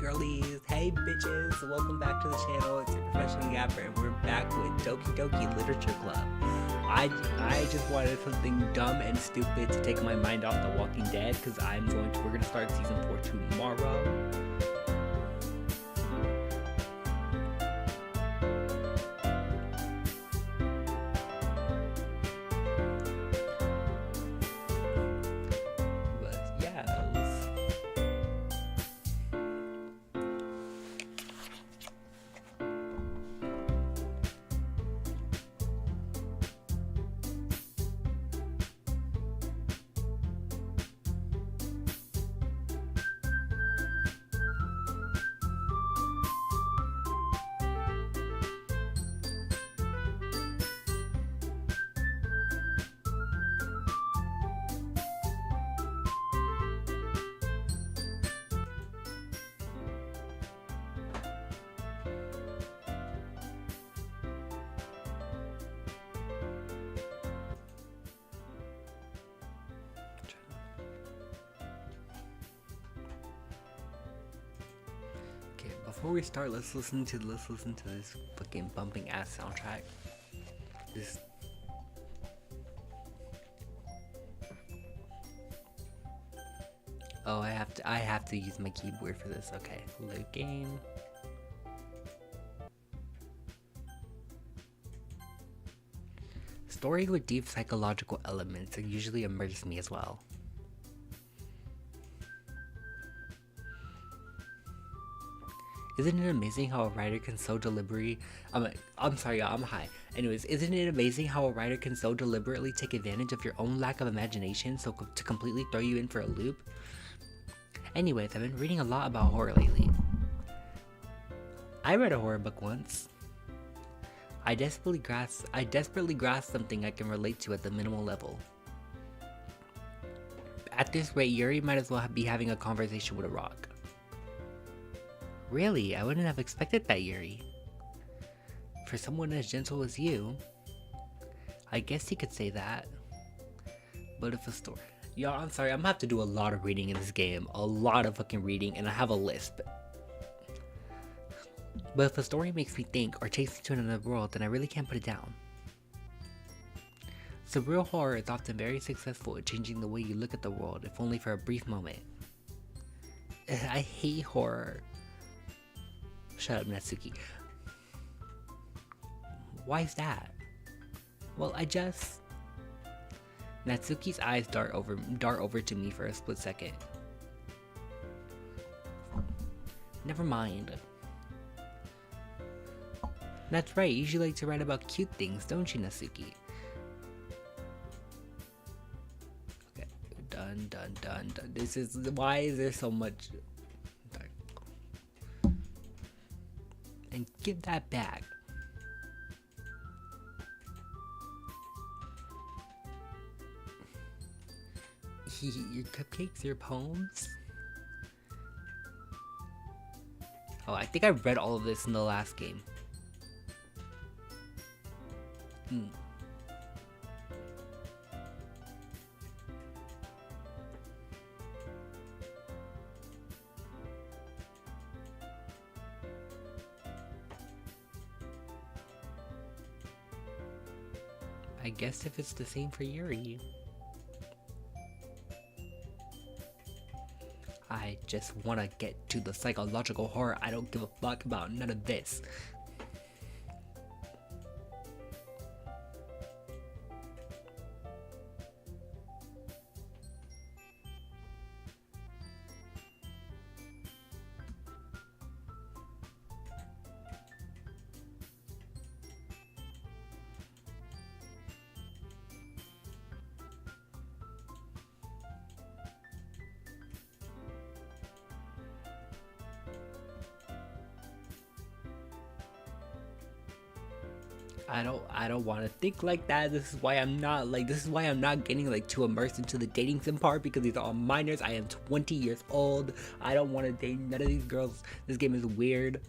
girlies, hey bitches, welcome back to the channel. It's your professional yapper and we're back with Doki Literature Club. I just wanted something dumb and stupid to take my mind off The Walking Dead because we're gonna start season 4 tomorrow. But yeah, before we start, let's listen to this fucking bumping ass soundtrack. This Oh, I have to use my keyboard for this. Okay, load game. Story with deep psychological elements usually immerse me as well. Isn't it amazing how a writer can so deliberately I'm sorry y'all, I'm high. Anyways, isn't it amazing how a writer can so deliberately take advantage of your own lack of imagination to completely throw you in for a loop? Anyways, I've been reading a lot about horror lately. I read a horror book once. I desperately grasp something I can relate to at the minimal level. At this rate, Yuri might as well be having a conversation with a rock. Really, I wouldn't have expected that, Yuri. For someone as gentle as you, I guess you could say that. But if a story... Y'all, I'm sorry, I'm gonna have to do a lot of reading in this game. A lot of fucking reading, and I have a list. But if a story makes me think or takes me to another world, then I really can't put it down. Surreal horror is often very successful at changing the way you look at the world, if only for a brief moment. I hate horror. Shut up, Natsuki. Why is that? Well, Natsuki's eyes dart over to me for a split second. Never mind. That's right, you usually like to write about cute things, don't you, Natsuki? Okay, done. This is... Why is there so much... And give that back. Your cupcakes, your poems? Oh, I think I read all of this in the last game. I guess if it's the same for Yuri. I just want to get to the psychological horror. I don't give a fuck about none of this. I don't want to think like that. This is why I'm not getting like too immersed into the dating sim part, because these are all minors. I am 20 years old. I don't want to date none of these girls. This game is weird.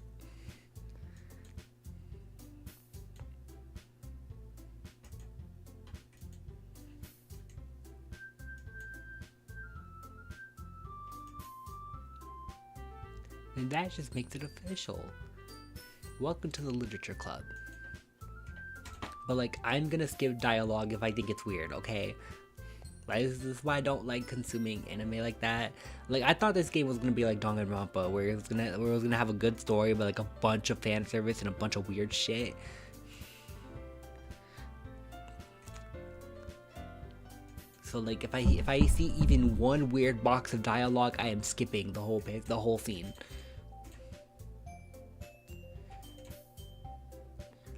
And that just makes it official. Welcome to the literature club. But like, I'm gonna skip dialogue if I think it's weird, okay? Like, this is why I don't like consuming anime like that. Like, I thought this game was gonna be like Danganronpa, where it was gonna have a good story, but like a bunch of fan service and a bunch of weird shit. So like, if I see even one weird box of dialogue, I am skipping the whole scene.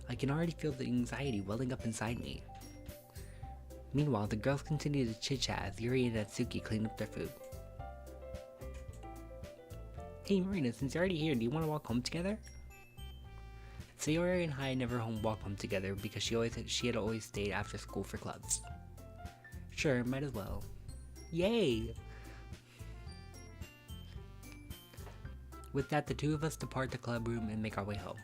I can already feel the anxiety welling up inside me. Meanwhile, the girls continue to chit-chat as Yuri and Natsuki clean up their food. Hey Marina, since you're already here, do you want to walk home together? Sayori and Hai never walk home together because she had always stayed after school for clubs. Sure, might as well. Yay! With that, the two of us depart the club room and make our way home.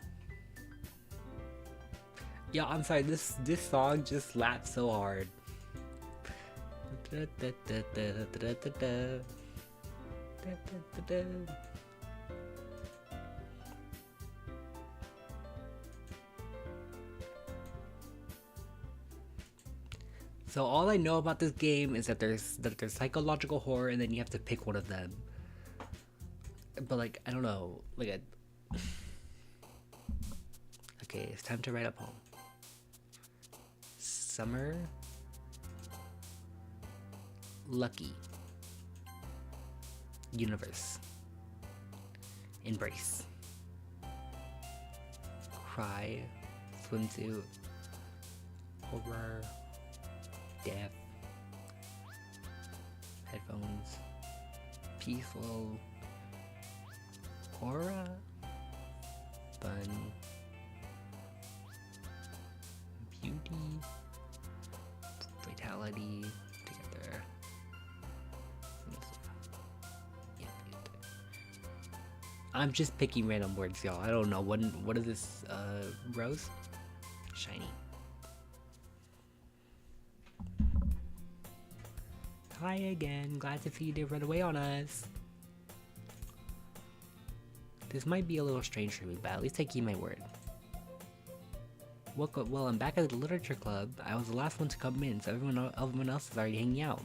Yeah, I'm sorry, this song just slaps so hard. So all I know about this game is that there's psychological horror, and then you have to pick one of them. But like, I don't know, like okay, it's time to write up home. Summer, lucky, universe, embrace, cry, swimsuit, horror, death, headphones, peaceful, aura, fun, beauty, vitality, together. Yeah, I'm just picking random words, y'all. I don't know. What is this? Rose? Shiny. Hi again. Glad to see you didn't run away on us. This might be a little strange for me, but at least I keep my word. Well, I'm back at the literature club. I was the last one to come in, so everyone else is already hanging out.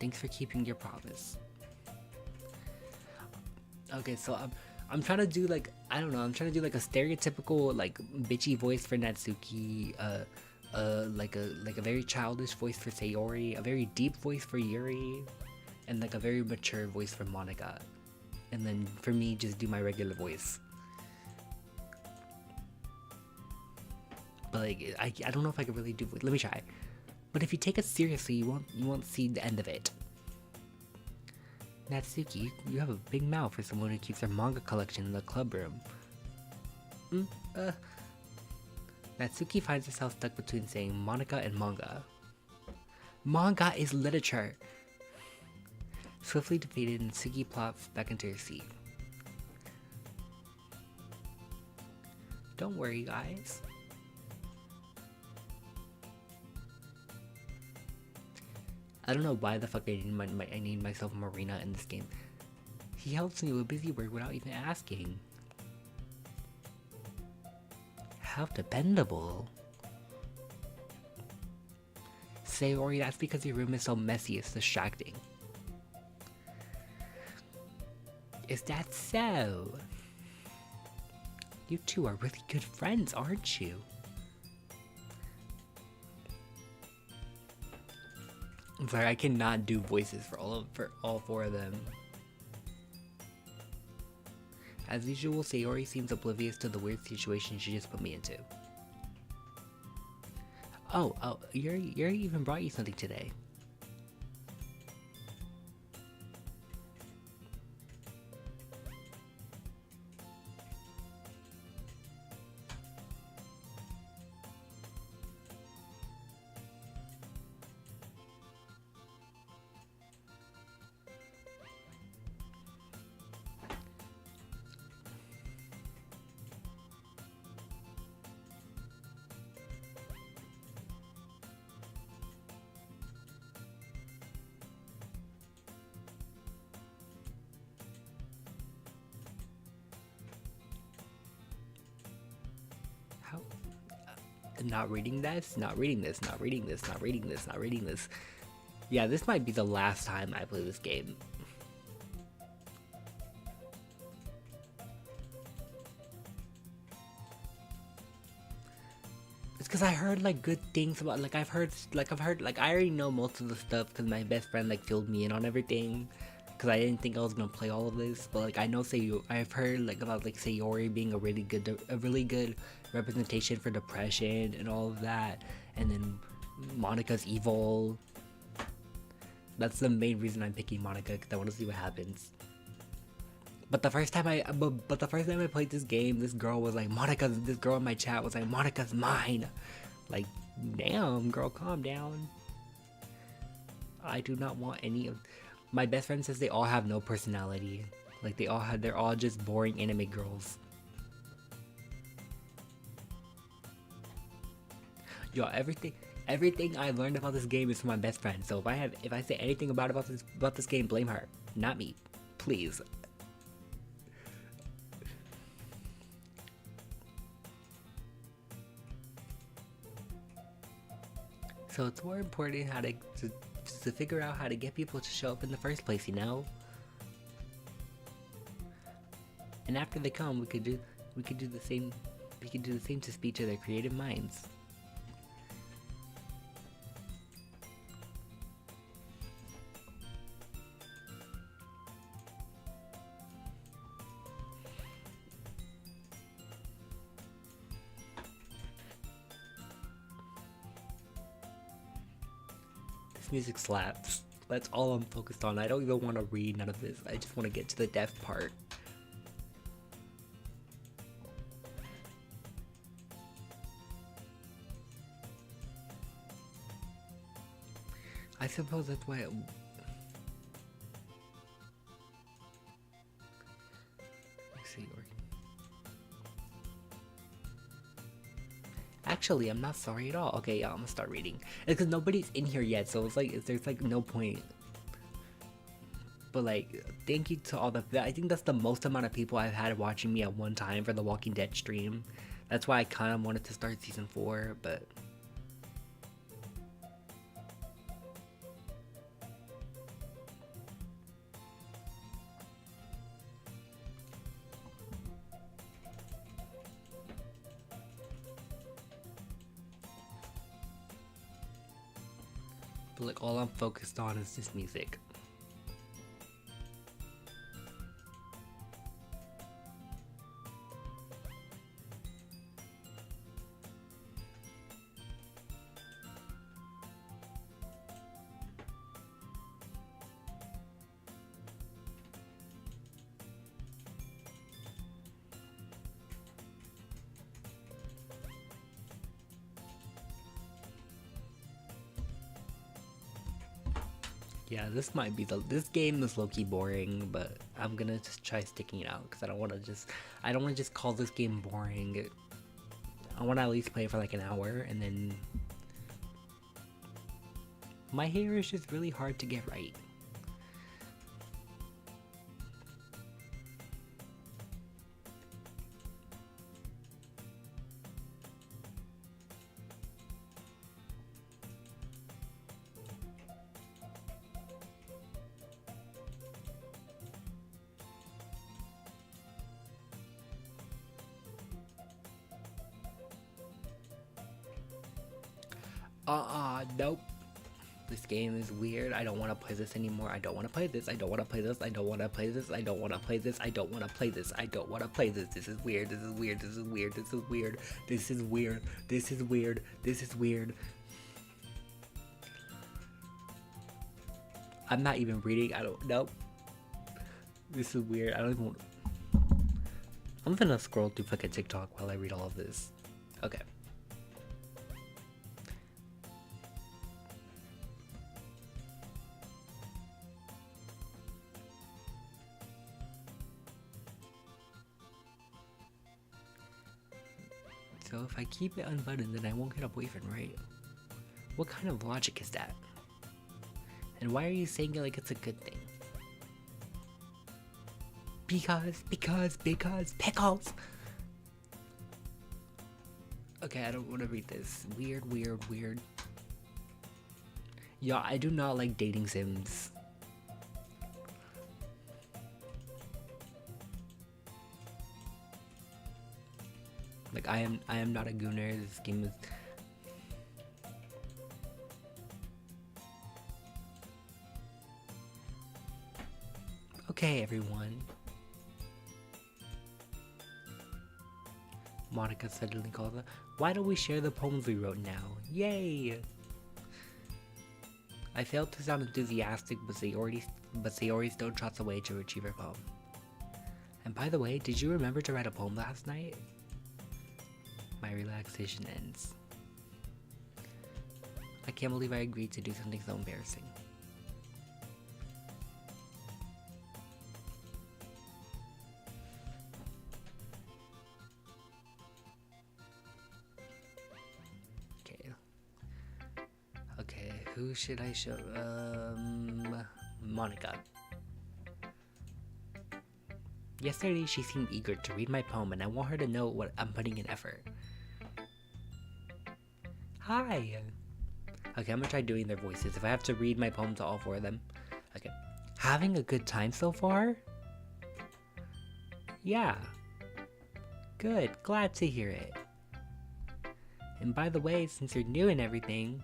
Thanks for keeping your promise. Okay, so I'm trying to do like, I don't know, I'm trying to do like a stereotypical like bitchy voice for Natsuki, like a very childish voice for Sayori, a very deep voice for Yuri, and like a very mature voice for Monica. And then for me, just do my regular voice. But like, I don't know if I could really do. Let me try. But if you take it seriously, you won't see the end of it. Natsuki, you have a big mouth for someone who keeps their manga collection in the club room. Natsuki finds herself stuck between saying Monica and manga. Manga is literature. Swiftly defeated, Natsuki plops back into her seat. Don't worry, guys. I don't know why the fuck I need myself Marina in this game. He helps me with busy work without even asking. How dependable. Sayori, that's because your room is so messy, it's distracting. Is that so? You two are really good friends, aren't you? I'm sorry, I cannot do voices for all four of them. As usual, Sayori seems oblivious to the weird situation she just put me into. Oh, Yuri even brought you something today. not reading this, not reading this, not reading this, not reading this, not reading this. Yeah, this might be the last time I play this game. It's because I heard like good things about, like I've heard like I already know most of the stuff because my best friend like filled me in on everything. Because I didn't think I was gonna play all of this, but like I know I've heard like about like Sayori being a really good representation for depression and all of that, and then Monika's evil. That's the main reason I'm picking Monika, because I want to see what happens. But the first time I played this game, this girl was like, this girl in my chat was like, Monika's mine. Like, damn, girl, calm down. I do not want any of... My best friend says they all have no personality. Like, they're all just boring anime girls. Yo, everything I learned about this game is from my best friend. So if I say anything about this game, blame her, not me, please. So it's more important how to figure out how to get people to show up in the first place, you know? And after they come, we could do the same to speak to their creative minds. Music slaps. That's all I'm focused on. I don't even want to read none of this. I just want to get to the death part. I suppose that's why let's see. Actually, I'm not sorry at all. Okay, yeah, I'm gonna start reading. It's because nobody's in here yet, so it's like there's like no point. But like, thank you to all I think that's the most amount of people I've had watching me at one time for the Walking Dead stream. That's why I kind of wanted to start season 4, but... But like all I'm focused on is this music. Yeah, this game is low-key boring, but I'm gonna just try sticking it out because I don't want to just call this game boring. I want to at least play it for like an hour, and then my hair is just really hard to get right. Nope. This game is weird. I don't want to play this anymore. I don't want to play this. I don't want to play this. I don't want to play this. I don't want to play this. I don't want to play this. I don't want to play this. This is weird. This is weird. This is weird. This is weird. This is weird. This is weird. This is weird. I'm not even reading. I don't know. This is weird. I don't even want... I'm gonna scroll through fucking TikTok while I read all of this. Okay. So if I keep it unbuttoned, then I won't get a boyfriend, right? What kind of logic is that? And why are you saying it like it's a good thing? Because pickles. Okay, I don't want to read this. Weird, weird, weird. Yeah, I do not like dating sims. Like I am not a gooner. This game is. Okay, everyone. Monica suddenly called her. Why don't we share the poems we wrote now? Yay! I failed to sound enthusiastic, but Sayori still trots away to retrieve her poem. And by the way, did you remember to write a poem last night? My relaxation ends. I can't believe I agreed to do something so embarrassing. Okay, who should I show? Monica. Yesterday she seemed eager to read my poem and I want her to know what I'm putting in effort. Hi! Okay, I'm gonna try doing their voices. If I have to read my poem to all four of them. Okay. Having a good time so far? Yeah. Good, glad to hear it. And by the way, since you're new and everything,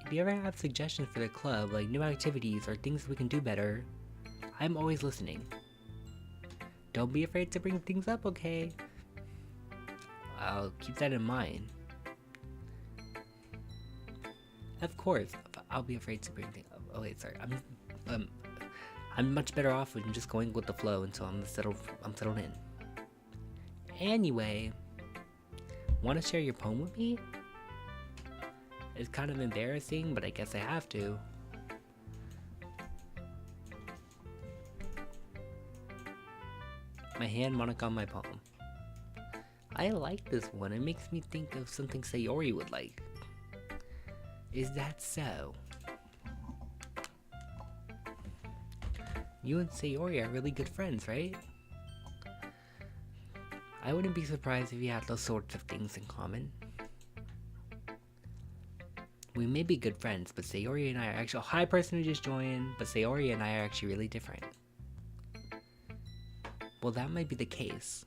if you ever have suggestions for the club, like new activities or things we can do better, I'm always listening. Don't be afraid to bring things up, okay? I'll keep that in mind. Of course, I'll be afraid to bring things up. Oh wait, sorry. I'm much better off with just going with the flow until I'm settled in. Anyway, want to share your poem with me? It's kind of embarrassing, but I guess I have to. My hand, Monica, on my poem. I like this one. It makes me think of something Sayori would like. Is that so? You and Sayori are really good friends, right? I wouldn't be surprised if you had those sorts of things in common. We may be good friends, but Sayori and I are actually— hi person who just joined, but Sayori and I are actually really different. Well, that might be the case.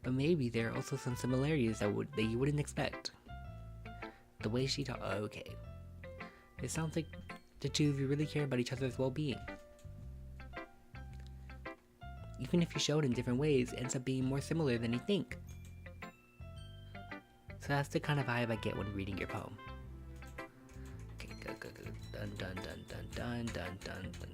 But maybe there are also some similarities that you wouldn't expect. The way she talks— oh, okay. It sounds like the two of you really care about each other's well-being. Even if you show it in different ways, it ends up being more similar than you think. So that's the kind of vibe I get when reading your poem. Okay, go. Dun dun dun dun dun dun dun dun.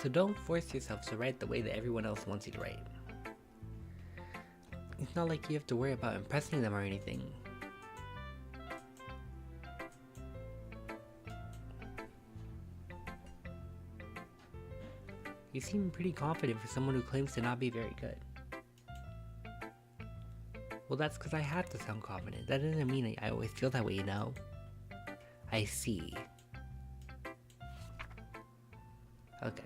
So don't force yourself to write the way that everyone else wants you to write. It's not like you have to worry about impressing them or anything. You seem pretty confident for someone who claims to not be very good. Well, that's because I have to sound confident. That doesn't mean I always feel that way, you know? I see. Okay.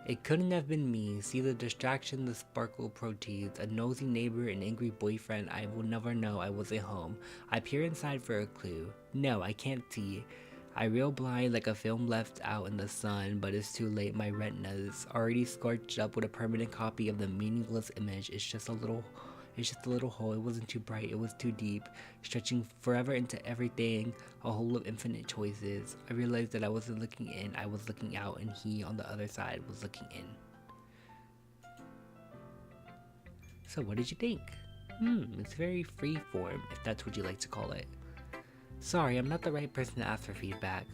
It couldn't have been me. See the distraction, the sparkle proteins, a nosy neighbor, an angry boyfriend. I will never know I wasn't home. I peer inside for a clue. No, I can't see. I reel blind like a film left out in the sun, but it's too late. My retina's already scorched up with a permanent copy of the meaningless image. It's just a little hole. It wasn't too bright, it was too deep, stretching forever into everything, a hole of infinite choices. I realized that I wasn't looking in, I was looking out, and he on the other side was looking in. So what did you think? It's very freeform, if that's what you like to call it. Sorry, I'm not the right person to ask for feedback.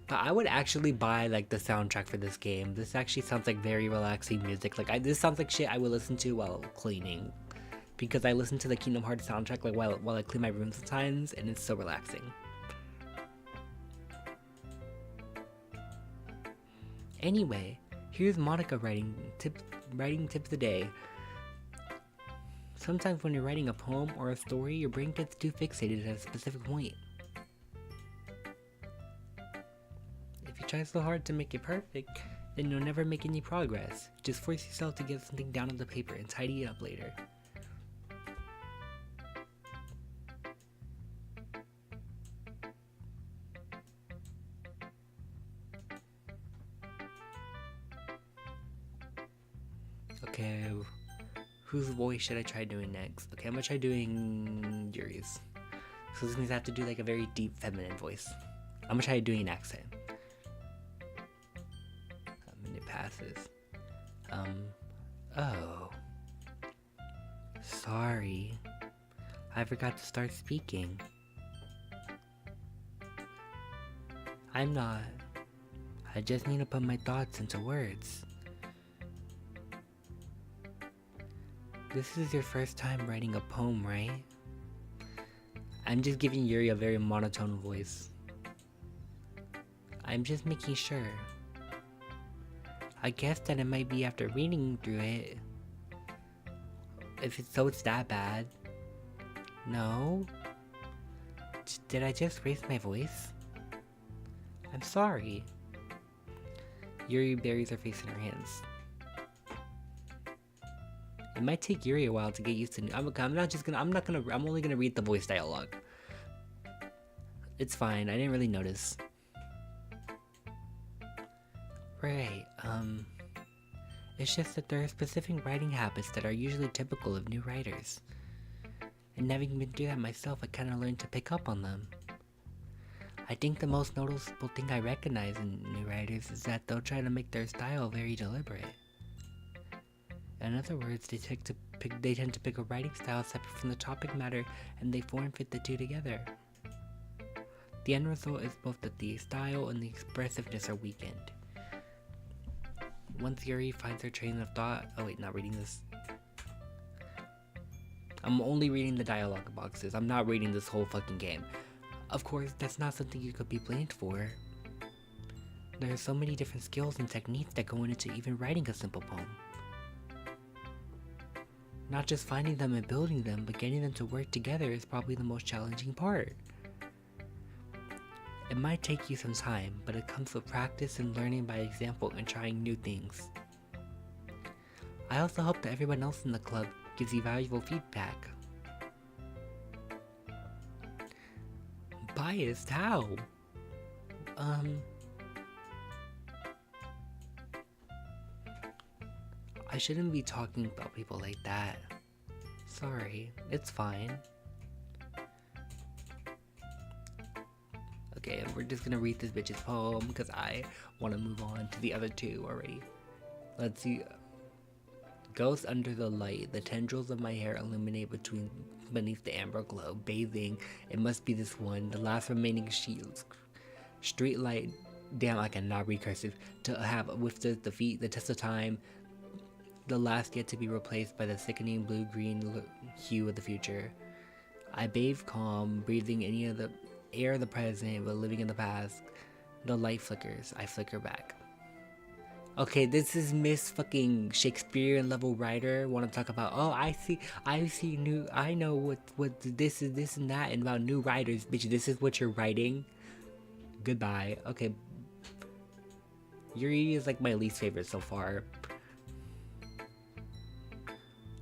But I would actually buy like the soundtrack for this game. This actually sounds like very relaxing music. Like this sounds like shit I would listen to while cleaning, because I listen to the Kingdom Hearts soundtrack like while I clean my room sometimes, and it's so relaxing. Anyway, here's Monica writing tips of the day. Sometimes when you're writing a poem or a story, your brain gets too fixated at a specific point. If you try so hard to make it perfect, then you'll never make any progress. Just force yourself to get something down on the paper and tidy it up later. Okay, whose voice should I try doing next? Okay, I'm gonna try doing Yuri's. So this means I have to do like a very deep feminine voice. I'm gonna try doing an accent. A minute passes. Oh. Sorry. I forgot to start speaking. I'm not. I just need to put my thoughts into words. This is your first time writing a poem, right? I'm just giving Yuri a very monotone voice. I'm just making sure. I guess that it might be after reading through it. If it's that bad. No? Did I just raise my voice? I'm sorry. Yuri buries her face in her hands. It might take Yuri a while to get used to. I'm only gonna read the voice dialogue. It's fine. I didn't really notice. Right. It's just that there are specific writing habits that are usually typical of new writers. And having been through that myself, I kind of learned to pick up on them. I think the most noticeable thing I recognize in new writers is that they'll try to make their style very deliberate. In other words, they tend to pick a writing style separate from the topic matter, and they form fit the two together. The end result is both that the style and the expressiveness are weakened. Once Yuri finds her train of thought... Oh wait, not reading this. I'm only reading the dialogue boxes. I'm not reading this whole fucking game. Of course, that's not something you could be blamed for. There are so many different skills and techniques that go into even writing a simple poem. Not just finding them and building them, but getting them to work together is probably the most challenging part. It might take you some time, but it comes with practice and learning by example and trying new things. I also hope that everyone else in the club gives you valuable feedback. Biased? How? I shouldn't be talking about people like that. Sorry, it's fine. Okay, we're just gonna read this bitch's poem because I want to move on to the other two already. Let's see. Ghost under the light, the tendrils of my hair illuminate beneath the amber glow. Bathing, it must be this one, the last remaining street light. Damn, I cannot read cursive. To have withstood the feet, the test of time. The last yet to be replaced by the sickening blue-green hue of the future. I bathe calm, breathing any of the air of the present, but living in the past. The light flickers, I flicker back. Okay, this is Miss fucking Shakespearean level writer. Want to talk about? Oh, I see new. I know what this is, this and that, and about new writers, bitch. This is what you're writing. Goodbye. Okay. Yuri is like my least favorite so far.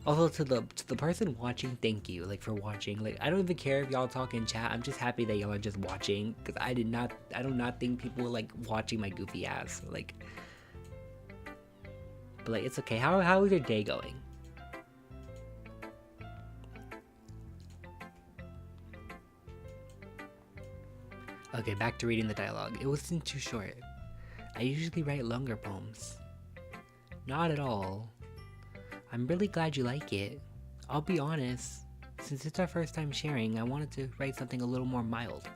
Also, to the person watching, thank you, like, for watching. Like, I don't even care if y'all talk in chat. I'm just happy that y'all are just watching, because I do not think people like watching my goofy ass. Like, but like, it's okay. How is your day going? Okay, back to reading the dialogue. It wasn't too short. I usually write longer poems. Not at all. I'm really glad you like it. I'll be honest, since it's our first time sharing, I wanted to write something a little more mild.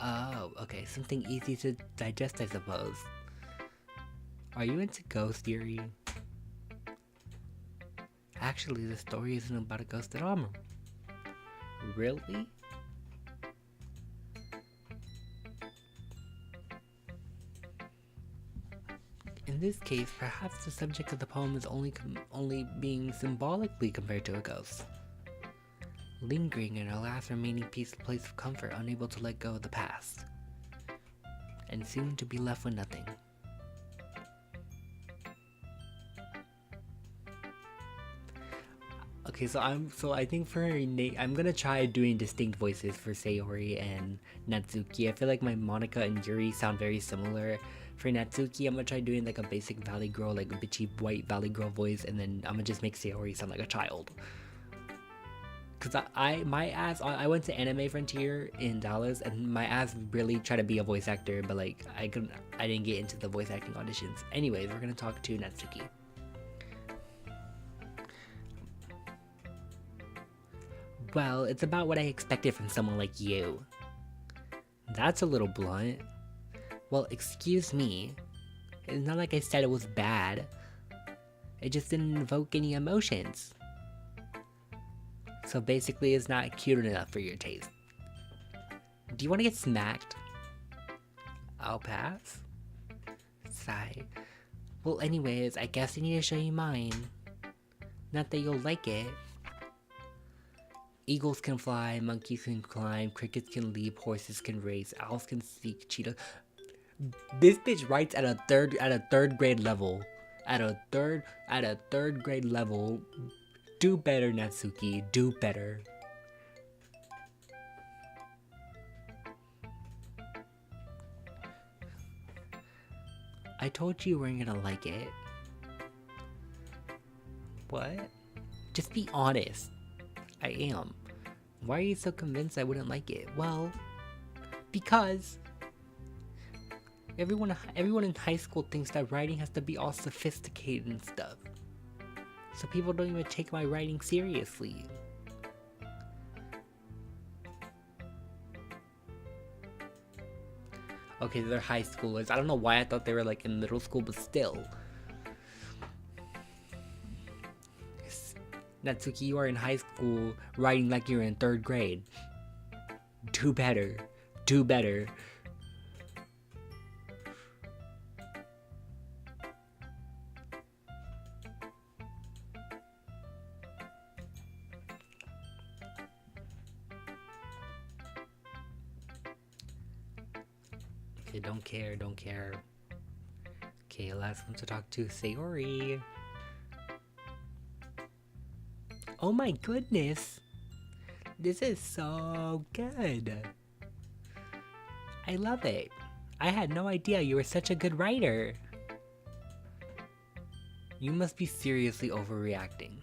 Oh, okay, something easy to digest, I suppose. Are you into ghost theory? Actually, the story isn't about a ghost at all. Really? In this case, perhaps the subject of the poem is only being symbolically compared to a ghost, lingering in our last remaining place of comfort, unable to let go of the past, and soon to be left with nothing. Okay, so I think for Nate, I'm gonna try doing distinct voices for Sayori and Natsuki. I feel like my Monica and Yuri sound very similar. For Natsuki, I'm gonna try doing like a basic Valley Girl, like a bitchy white Valley Girl voice, and then I'm gonna just make Sayori sound like a child. Cause I went to Anime Frontier in Dallas, and my ass really tried to be a voice actor, but like I didn't get into the voice acting auditions. Anyways, we're gonna talk to Natsuki. Well, it's about what I expected from someone like you. That's a little blunt. Well, excuse me. It's not like I said it was bad. It just didn't invoke any emotions. So basically, it's not cute enough for your taste. Do you want to get smacked? I'll pass. Sigh. Well, anyways, I guess I need to show you mine. Not that you'll like it. Eagles can fly, monkeys can climb, crickets can leap, horses can race, owls can seek, cheetahs. This bitch writes at a third grade level. At a third grade level. Do better, Natsuki. Do better. I told you weren't gonna like it. What? Just be honest. I am. Why are you so convinced I wouldn't like it? Well, because everyone in high school thinks that writing has to be all sophisticated and stuff. So people don't even take my writing seriously. Okay, they're high schoolers. I don't know why I thought they were like in middle school, but still. Natsuki, you are in high school writing like you're in third grade. Do better. Do better. Okay, don't care. Okay, last one to talk to, Sayori. Oh my goodness! This is so good! I love it! I had no idea you were such a good writer! You must be seriously overreacting.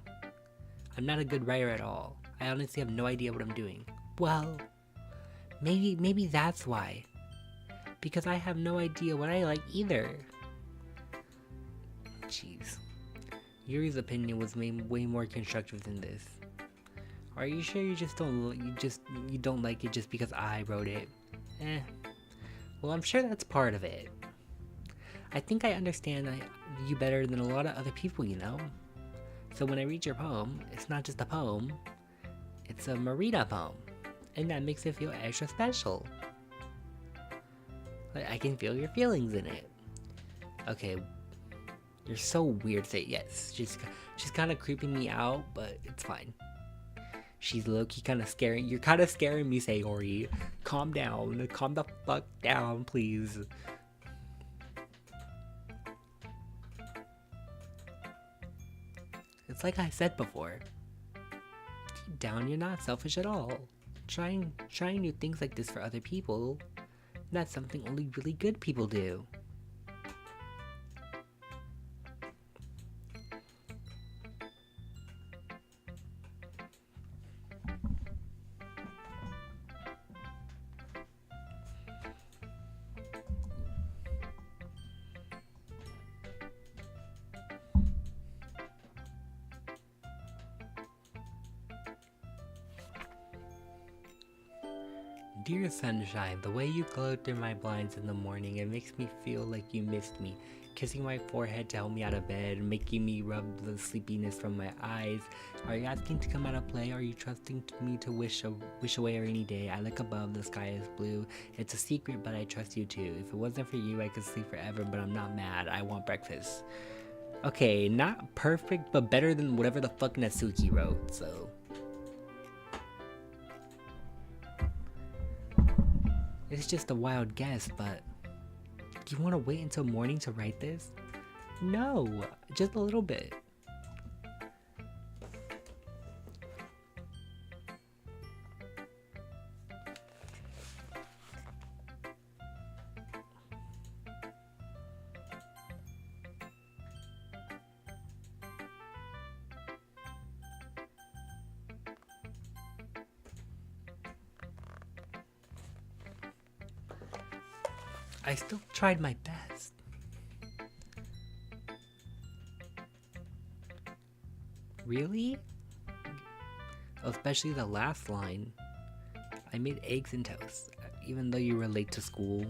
I'm not a good writer at all. I honestly have no idea what I'm doing. Well, maybe that's why. Because I have no idea what I like either. Jeez. Yuri's opinion was way more constructive than this. Are you sure you don't like it just because I wrote it? Well, I'm sure that's part of it. I think I understand you better than a lot of other people, you know? So when I read your poem, it's not just a poem, it's a Marina poem. And that makes it feel extra special. Like, I can feel your feelings in it. Okay. You're so weird. Say yes. She's kind of creeping me out, but it's fine. She's low-key kind of scaring. You're kind of scaring me, Sayori. Calm down. Calm the fuck down, please. It's like I said before. Deep down, you're not selfish at all. Trying new things like this for other people, that's something only really good people do. Dear sunshine, the way you glow through my blinds in the morning, it makes me feel like you missed me. kissing my forehead to help me out of bed, making me rub the sleepiness from my eyes. Are you asking to come out of play? Are you trusting me to wish away a rainy day? I look above, the sky is blue. It's a secret, but I trust you too. If it wasn't for you, I could sleep forever, but I'm not mad. I want breakfast. Okay, not perfect, but better than whatever the fuck Natsuki wrote, so. It's just a wild guess, but do you want to wait until morning to write this? No, just a little bit. I still tried my best. Really? Especially the last line. I made eggs and toast, even though you were late to school.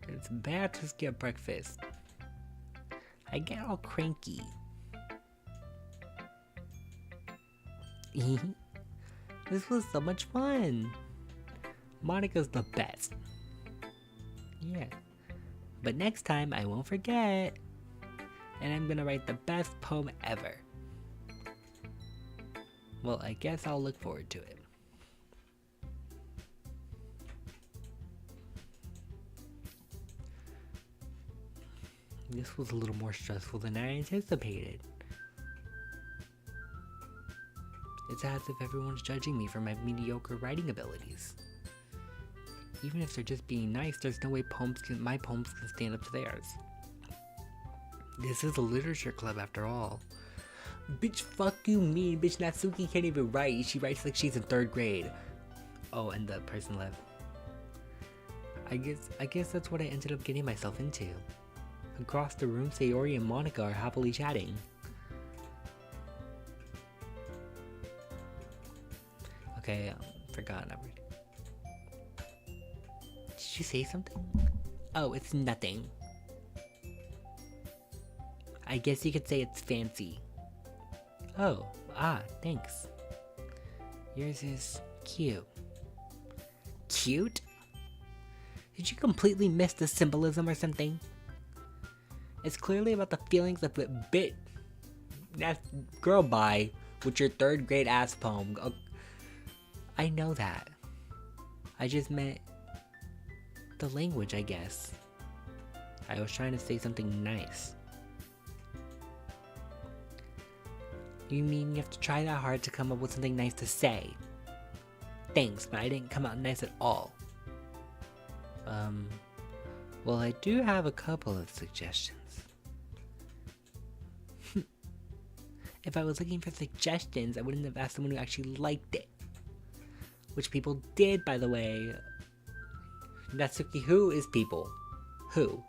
It's bad to skip breakfast. I get all cranky. This was so much fun. Monica's the best. Yeah, but next time I won't forget, and I'm gonna write the best poem ever. Well, I guess I'll look forward to it. This was a little more stressful than I anticipated. It's as if everyone's judging me for my mediocre writing abilities. Even if they're just being nice, there's no way my poems can stand up to theirs. This is a literature club after all. Bitch, fuck you mean. Bitch, Natsuki can't even write. She writes like she's in 3rd grade. Oh, and the person left. I guess that's what I ended up getting myself into. Across the room, Sayori and Monica are happily chatting. Okay, forgot. Did you say something? Oh, it's nothing. I guess you could say it's fancy. Oh, thanks. Yours is cute. Cute? Did you completely miss the symbolism or something? It's clearly about the feelings of a bit. That girl, bye with your 3rd grade ass poem. I know that. I just meant the language, I guess. I was trying to say something nice. You mean you have to try that hard to come up with something nice to say? Thanks, but I didn't come out nice at all. Well, I do have a couple of suggestions. If I was looking for suggestions, I wouldn't have asked someone who actually liked it. Which people did, by the way. Natsuki, who is people? Who?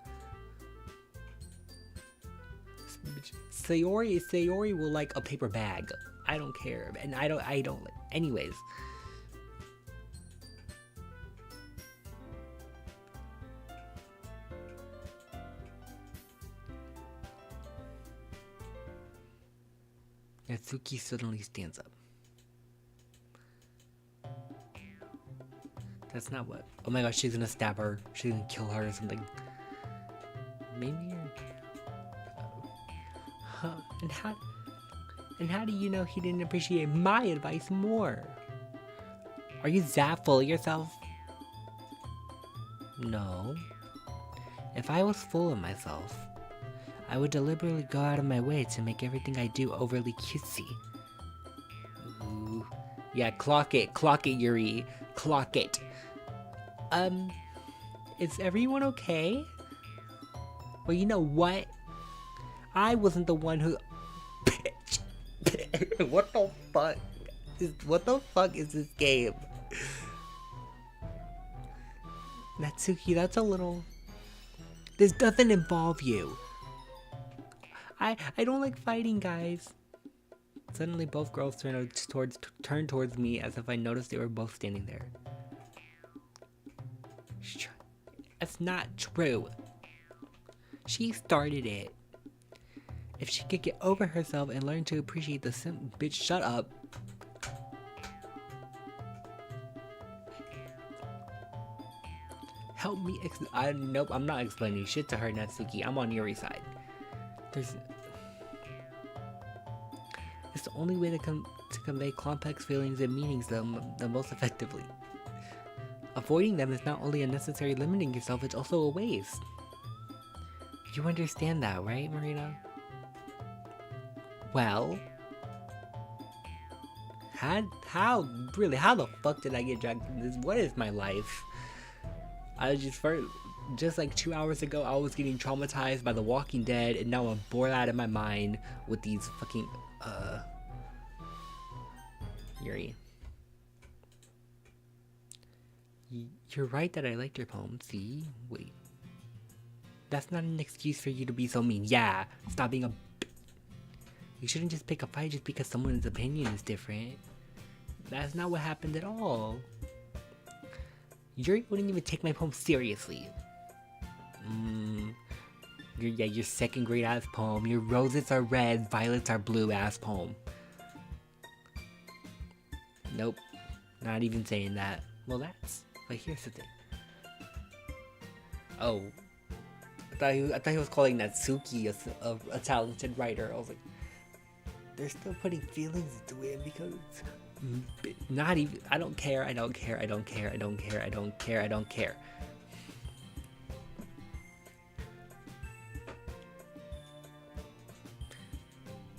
Sayori will like a paper bag. I don't care. And I don't like. Anyways. Natsuki suddenly stands up. That's not what. Oh my gosh, she's gonna stab her. She's gonna kill her or something. Maybe you're. Huh. And how do you know he didn't appreciate my advice more? Are you that full of yourself? No. If I was full of myself, I would deliberately go out of my way to make everything I do overly cutesy. Ooh. Yeah, clock it, Yuri. Clock it. Is everyone okay? Well, you know what? I wasn't the one who... Bitch. What the fuck? What the fuck is this game? Natsuki, that's a little... This doesn't involve you. I don't like fighting, guys. Suddenly, both girls turned towards me as if I noticed they were both standing there. That's not true. She started it. If she could get over herself and learn to appreciate the bitch, shut up. Help me nope, I'm not explaining shit to her, Natsuki. I'm on Yuri's side. It's the only way to convey complex feelings and meanings the most effectively. Avoiding them is not only unnecessary limiting yourself, it's also a waste. You understand that, right, Marina? Well, how the fuck did I get dragged into this? What is my life? I just like 2 hours ago, I was getting traumatized by The Walking Dead, and now I'm bored out of my mind with these fucking, Yuri. You're right that I liked your poem, see? Wait. That's not an excuse for you to be so mean. Yeah, stop being a You shouldn't just pick a fight just because someone's opinion is different. That's not what happened at all. Yuri wouldn't even take my poem seriously. Your second grade ass poem. Your roses are red, violets are blue ass poem. Nope. Not even saying that. Well, but here's the thing. Oh. I thought he was calling Natsuki a talented writer. I was like, they're still putting feelings into it because not even. I don't care.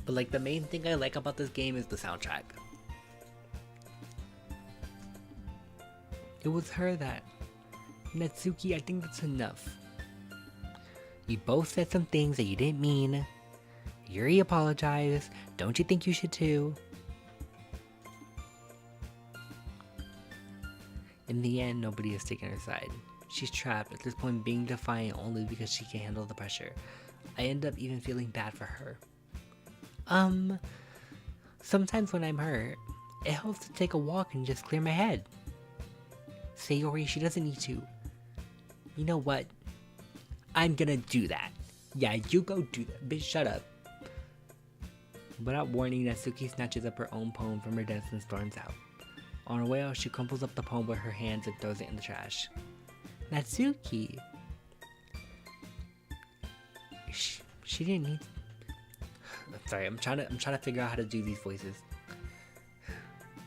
But like the main thing I like about this game is the soundtrack. It was her that. Natsuki, I think that's enough. You both said some things that you didn't mean. Yuri apologized. Don't you think you should too? In the end, nobody has taken her side. She's trapped, at this point being defiant only because she can't handle the pressure. I end up even feeling bad for her. Sometimes when I'm hurt, it helps to take a walk and just clear my head. Sayori, she doesn't need to. You know what? I'm gonna do that. Yeah, you go do that. Bitch, shut up. Without warning, Natsuki snatches up her own poem from her desk and storms out. On her way out, she crumples up the poem with her hands and throws it in the trash. Natsuki! She didn't need... Sorry, I'm trying to figure out how to do these voices.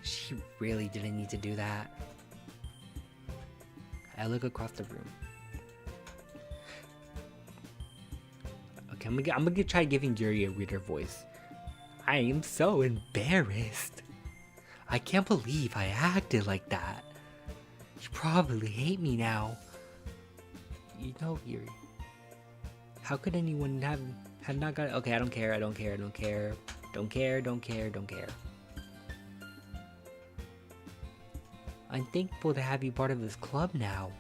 She really didn't need to do that. I look across the room. Okay, I'm gonna try giving Yuri a weirder voice. I am so embarrassed. I can't believe I acted like that. You probably hate me now. You know, Yuri. How could anyone have not got it? Okay, I don't care. Don't care. I'm thankful to have you part of this club now.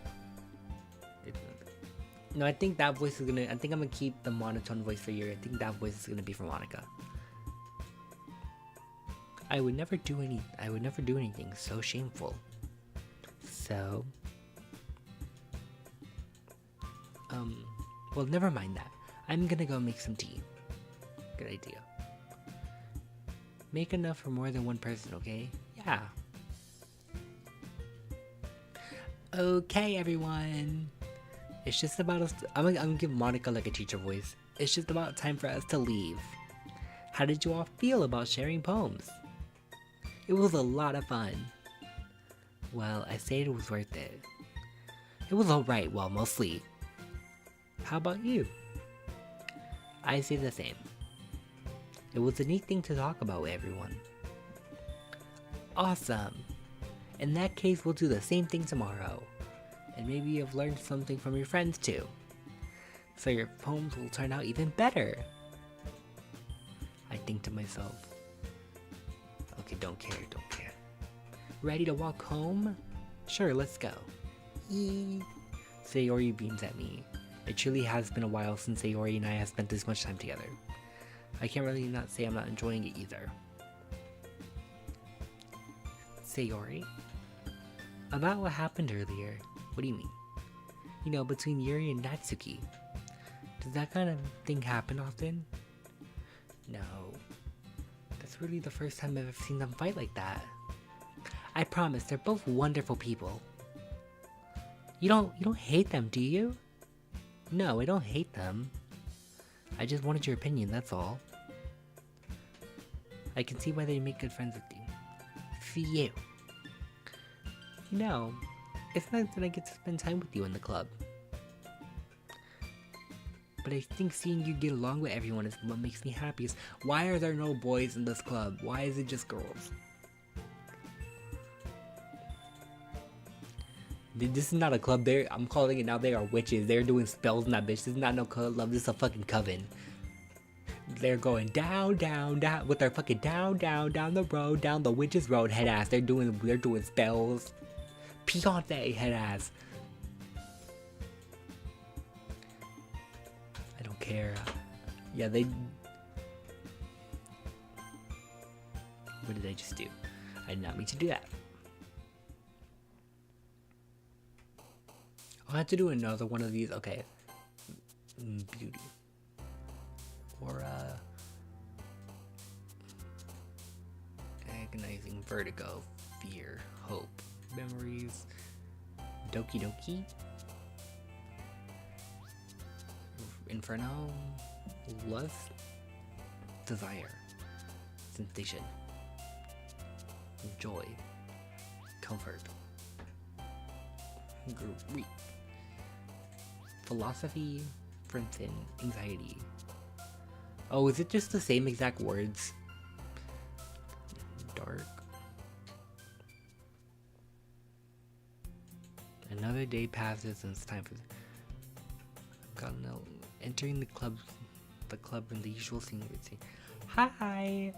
No, I think that voice is gonna... I think I'm gonna keep the monotone voice for Yuri. I think that voice is gonna be for Monica. I would never do anything so shameful. So... well, never mind that. I'm gonna go make some tea. Good idea. Make enough for more than one person, okay? Yeah. Okay, everyone. It's just about us. I'm gonna give Monica like a teacher voice. It's just about time for us to leave. How did you all feel about sharing poems? It was a lot of fun. Well, I say it was worth it. It was alright, well, mostly. How about you? I say the same. It was a neat thing to talk about with everyone. Awesome. In that case, we'll do the same thing tomorrow. And maybe you've learned something from your friends too. So your poems will turn out even better. I think to myself. Okay, don't care. Ready to walk home? Sure, let's go. Eee. Sayori beams at me. It truly has been a while since Sayori and I have spent this much time together. I can't really not say I'm not enjoying it either. Sayori? About what happened earlier. What do you mean? You know, between Yuri and Natsuki. Does that kind of thing happen often? No. That's really the first time I've ever seen them fight like that. I promise, they're both wonderful people. You don't hate them, do you? No, I don't hate them. I just wanted your opinion, that's all. I can see why they make good friends with you. For you. You know, it's nice that I get to spend time with you in the club. But I think seeing you get along with everyone is what makes me happiest. Why are there no boys in this club? Why is it just girls? This is not a club. I'm calling it now. They are witches. They're doing spells in that bitch. This is not no club. This is a fucking coven. They're going down, down, down with their fucking down, down, down the road, down the witch's road, head ass. They're doing spells. Beyonce, head ass. I don't care. Yeah, they. What did I just do? I did not mean to do that. I'll have to do another one of these. Okay. Beauty. Or, agonizing, vertigo, fear, hope, memories, Doki Doki, Inferno, lust, desire, sensation, joy, comfort, grief, philosophy, Frenton, anxiety. Oh, is it just the same exact words? Dark. Another day passes and it's time for... God no. Entering the club in the usual scene routine. Hi!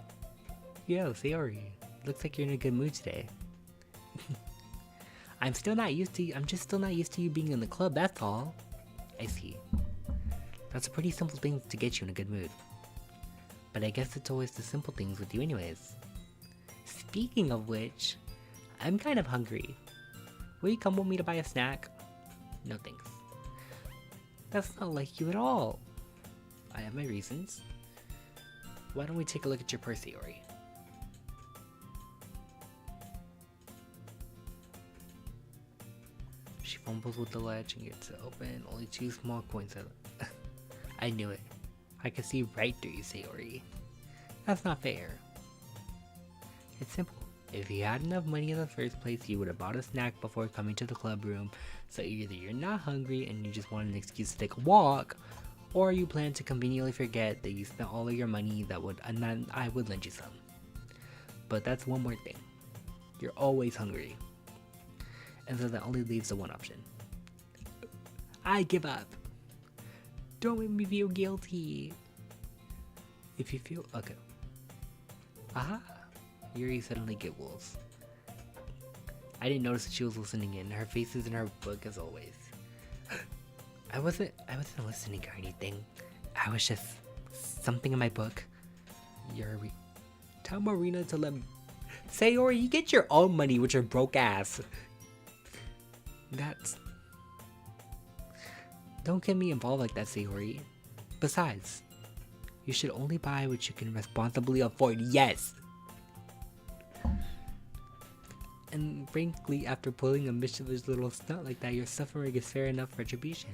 Yo, Sayori. Looks like you're in a good mood today. I'm just still not used to you being in the club, that's all. I see. That's a pretty simple thing to get you in a good mood. But I guess it's always the simple things with you anyways. Speaking of which, I'm kind of hungry. Will you come with me to buy a snack? No thanks. That's not like you at all. I have my reasons. Why don't we take a look at your purse, Sayori? She fumbles with the latch and gets it open. Only 2 small coins. I knew it. I could see right through you, Sayori. That's not fair. It's simple. If you had enough money in the first place, you would have bought a snack before coming to the club room. So either you're not hungry and you just want an excuse to take a walk, or you plan to conveniently forget that you spent all of your money and then I would lend you some. But that's one more thing. You're always hungry. And so that only leaves the one option. I give up. Don't make me feel guilty. If you feel... Okay. Aha! Yuri suddenly giggles. I didn't notice that she was listening in. Her face is in her book as always. I wasn't listening or anything. I was just... something in my book. Yuri... Tell Marina to let... Sayori, you get your own money with your broke ass. That's... Don't get me involved like that, Sayori. Besides, you should only buy what you can responsibly afford. Yes! And frankly, after pulling a mischievous little stunt like that, your suffering is fair enough retribution.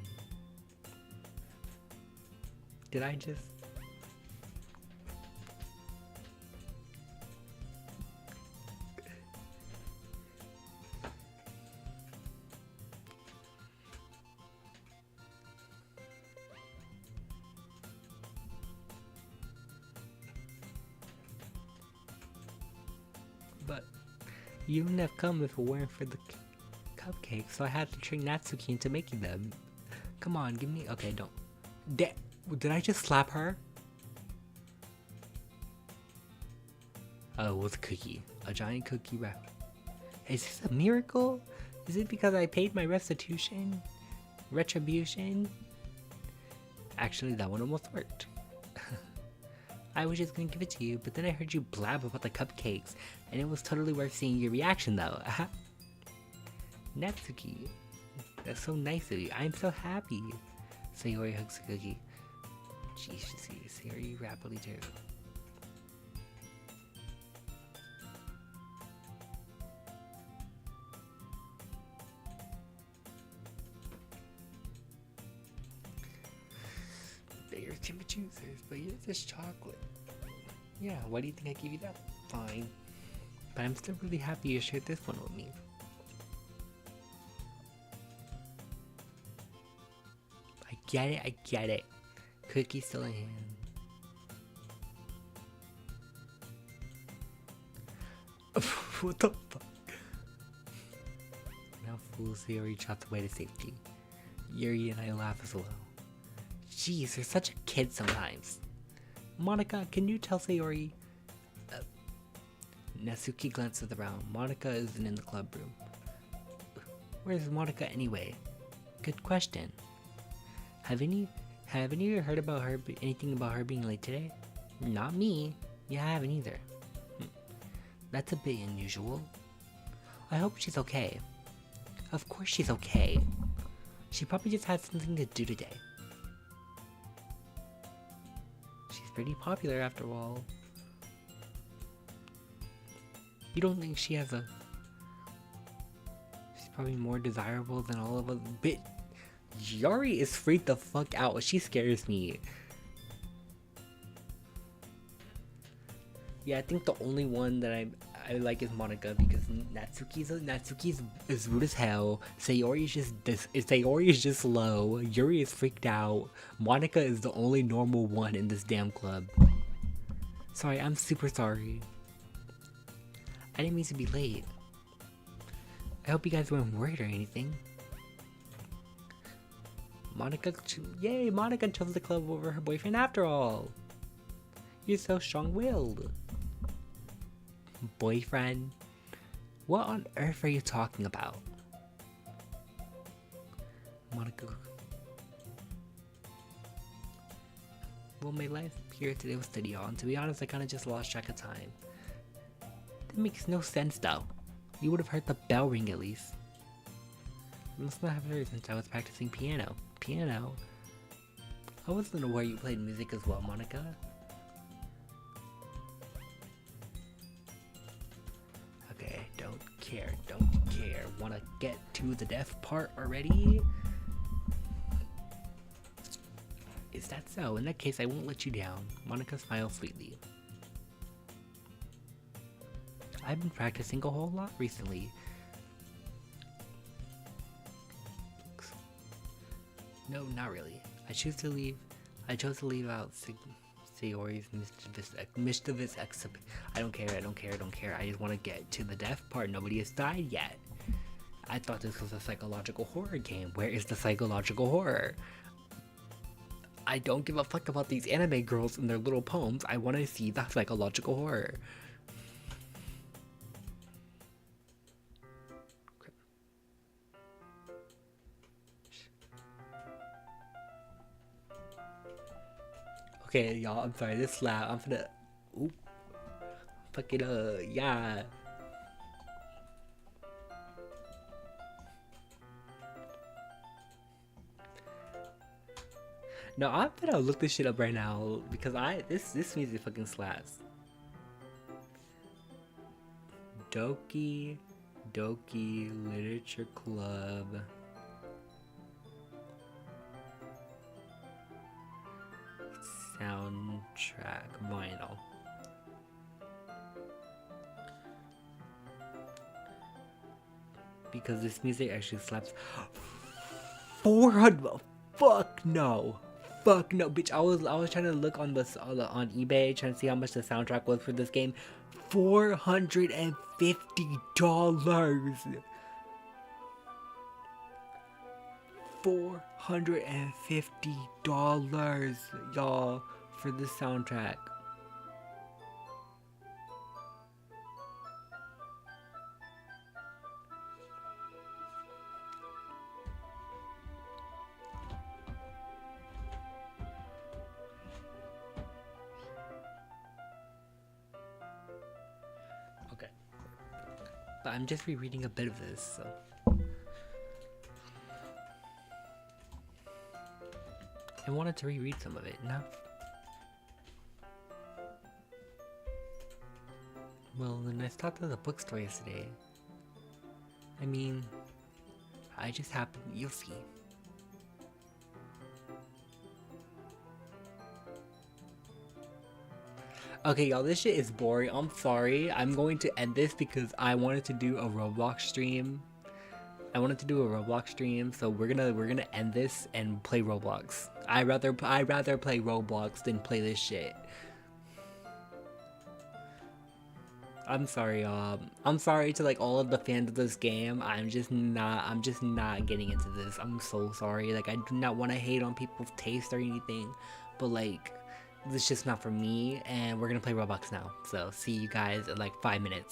Did I just... But you wouldn't have come if it weren't for the cupcakes, so I had to trick Natsuki into making them. Come on, give me... Okay, don't... Did I just slap her? Oh, it was a cookie. A giant cookie wrap. Is this a miracle? Is it because I paid my restitution? Retribution? Actually, that one almost worked. I was just gonna give it to you, but then I heard you blab about the cupcakes, and it was totally worth seeing your reaction though. Natsuki, that's so nice of you. I'm so happy. Sayori hugs the cookie. Jesus, Sayori rapidly too. Bigger kimchi juices, but here's this chocolate. Yeah, why do you think I gave you that? Fine. But I'm still really happy you shared this one with me. I get it. Cookie still in hand. What the fuck? Now fools Sayori chopped away to safety. Yuri and I laugh as well. Jeez, you're such a kid sometimes. Monica, can you tell Sayori? Natsuki glances around. Monica isn't in the club room. Where's Monica anyway? Good question. Have any of you heard about her? Anything about her being late today? Not me. Yeah, I haven't either. That's a bit unusual. I hope she's okay. Of course she's okay. She probably just had something to do today. She's pretty popular after all. You don't think she has a... She's probably more desirable than all of us. But Yuri is freaked the fuck out. She scares me. Yeah, I think the only one that I like is Monica, because Natsuki's is rude as hell. Sayori is just low. Yuri is freaked out. Monica is the only normal one in this damn club. Sorry, I'm super sorry. I didn't mean to be late. I hope you guys weren't worried or anything. Yay, Monica chose the club over her boyfriend after all. You're so strong-willed. Boyfriend? What on earth are you talking about? Monica. Well, my life here today was steady on. To be honest, I kind of just lost track of time. That makes no sense though. You would have heard the bell ring at least. I must not have heard since I was practicing piano. Piano? I wasn't aware you played music as well, Monica. Okay, don't care. Wanna get to the deaf part already? Is that so? In that case, I won't let you down. Monica smiles sweetly. I've been practicing a whole lot recently. No, not really. I chose to leave out Sayori's mischievous exhibit. I don't care. I just want to get to the deaf part. Nobody has died yet. I thought this was a psychological horror game. Where is the psychological horror? I don't give a fuck about these anime girls and their little poems. I want to see the psychological horror. Okay, y'all, I'm sorry, this loud. I'm finna... Oop. Fuck it up, yeah. No, I'm finna look this shit up right now, because this music fucking slaps. Doki Literature Club. Soundtrack vinyl. Because this music actually slaps. 400. Fuck no, bitch. I was trying to look on this on eBay, trying to see how much the soundtrack was for this game. $450. $450, y'all, for this soundtrack. Okay. But I'm just rereading a bit of this, so. I wanted to reread some of it. Well, then I stopped at the bookstore yesterday. I mean, I just happened. You'll see. Okay, y'all, this shit is boring. I'm sorry. I'm going to end this because I wanted to do a Roblox stream. So we're gonna end this and play Roblox. I'd rather play Roblox than play this shit. I'm sorry, y'all. I'm sorry to like all of the fans of this game. I'm just not getting into this. I'm so sorry. Like I do not want to hate on people's taste or anything, but like this is just not for me and we're gonna play Roblox now. So see you guys in like 5 minutes.